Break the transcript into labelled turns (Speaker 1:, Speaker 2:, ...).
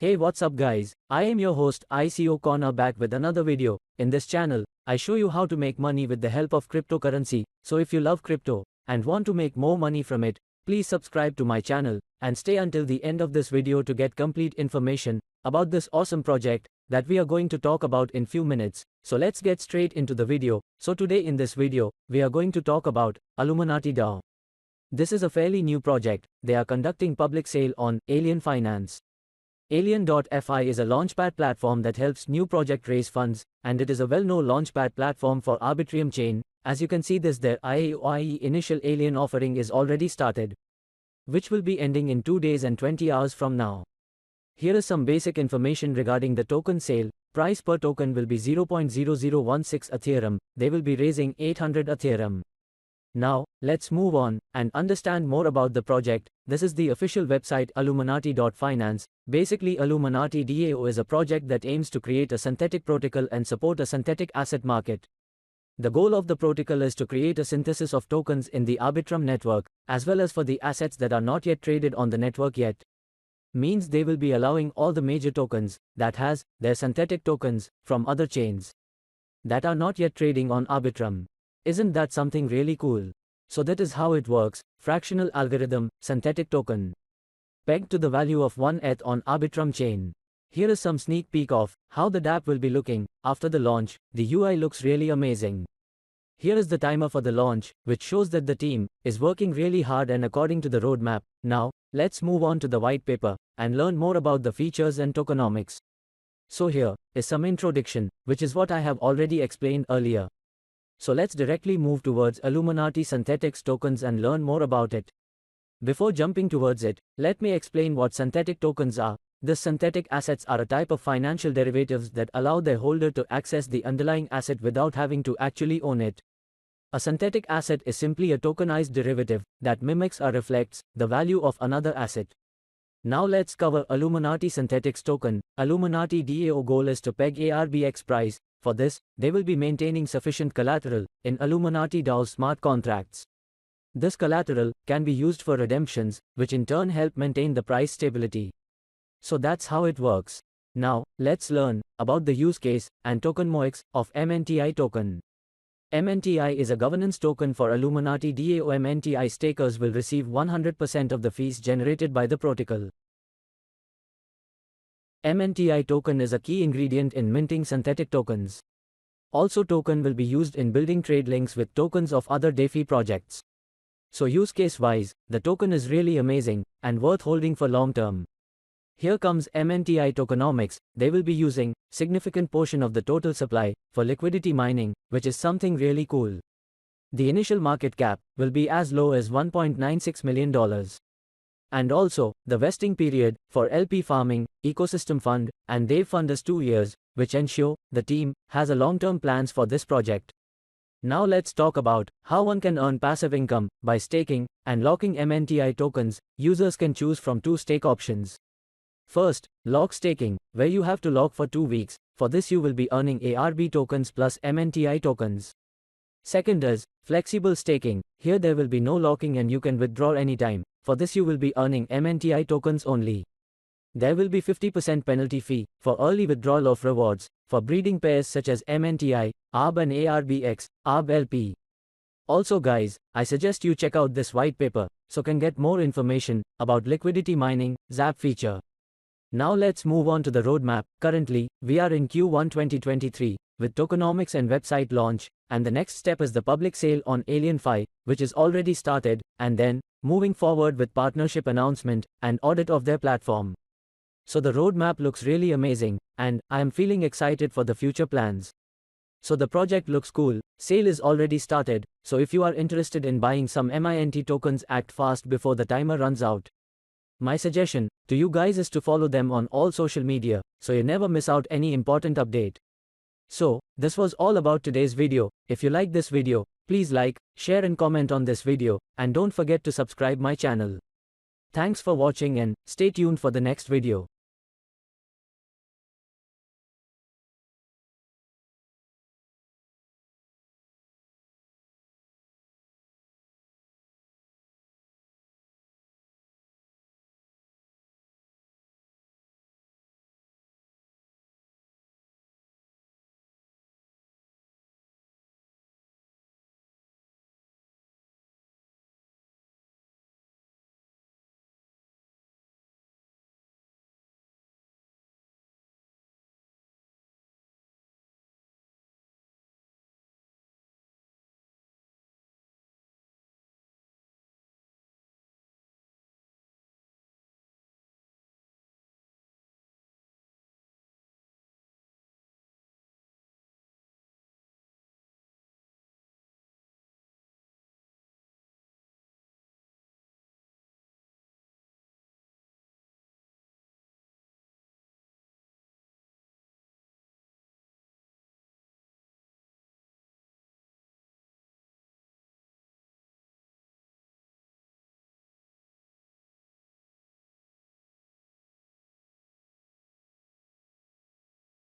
Speaker 1: Hey, what's up guys? I am your host ICO Corner back with another video. In this channel, I show you how to make money with the help of cryptocurrency. So if you love crypto and want to make more money from it, please subscribe to my channel and stay until the end of this video to get complete information about this awesome project that we are going to talk about in few minutes. So let's get straight into the video. So today in this video, we are going to talk about Illuminati DAO. This is a fairly new project. They are conducting public sale on Alien Finance. Alien.fi is a launchpad platform that helps new project raise funds, and it is a well-known launchpad platform for Arbitrum chain. As you can see their IAOIE initial Alien offering is already started, which will be ending in 2 days and 20 hours from now. Here is some basic information regarding the token sale. Price per token will be 0.0016 Ethereum. They will be raising 800 Ethereum. Now, let's move on and understand more about the project. This is the official website Illuminati.finance. Basically, Illuminati DAO is a project that aims to create a synthetic protocol and support a synthetic asset market. The goal of the protocol is to create a synthesis of tokens in the Arbitrum network, as well as for the assets that are not yet traded on the network yet. Means they will be allowing all the major tokens that has their synthetic tokens from other chains that are not yet trading on Arbitrum. Isn't that something really cool? So that is how it works. Fractional algorithm, synthetic token, pegged to the value of 1 ETH on Arbitrum chain. Here is some sneak peek of how the dApp will be looking after the launch. The UI looks really amazing. Here is the timer for the launch, which shows that the team is working really hard and according to the roadmap. Now, let's move on to the white paper and learn more about the features and tokenomics. So here is some introduction, which is what I have already explained earlier. So let's directly move towards Illuminati Synthetics tokens and learn more about it. Before jumping towards it, let me explain what synthetic tokens are. These synthetic assets are a type of financial derivatives that allow their holder to access the underlying asset without having to actually own it. A synthetic asset is simply a tokenized derivative that mimics or reflects the value of another asset. Now let's cover Illuminati Synthetics token. Illuminati DAO goal is to peg ARBX price. For this, they will be maintaining sufficient collateral in Illuminati DAO's smart contracts. This collateral can be used for redemptions, which in turn help maintain the price stability. So that's how it works. Now, let's learn about the use case and tokenomics of MNTI token. MNTI is a governance token for Illuminati DAO. MNTI stakers will receive 100% of the fees generated by the protocol. MNTI token is a key ingredient in minting synthetic tokens. Also, token will be used in building trade links with tokens of other DeFi projects. So use case wise, the token is really amazing and worth holding for long term. Here comes MNTI tokenomics. They will be using significant portion of the total supply for liquidity mining, which is something really cool. The initial market cap will be as low as $1.96 million. And also, the vesting period for LP Farming, Ecosystem Fund, and Dave Fund is 2 years, which ensure the team has a long-term plans for this project. Now let's talk about how one can earn passive income by staking and locking MNTI tokens. Users can choose from 2 stake options. First, lock staking, where you have to lock for 2 weeks. For this you will be earning ARB tokens plus MNTI tokens. Second is flexible staking. Here there will be no locking and you can withdraw anytime. For this you will be earning MNTI tokens only. There will be 50% penalty fee for early withdrawal of rewards for breeding pairs such as MNTI, ARB and ARBX, ARB LP. Also guys, I suggest you check out this white paper so can get more information about liquidity mining, ZAP feature. Now let's move on to the roadmap. Currently, we are in Q1 2023 with tokenomics and website launch, and the next step is the public sale on AlienFi, which is already started, and then moving forward with partnership announcement and audit of their platform. So the roadmap looks really amazing, and I am feeling excited for the future plans. So the project looks cool. Sale is already started, so if you are interested in buying some MINT tokens, act fast before the timer runs out. My suggestion to you guys is to follow them on all social media, so you never miss out any important update. So, this was all about today's video. If you like this video, please like, share and comment on this video, and don't forget to subscribe my channel. Thanks for watching and stay tuned for the next video.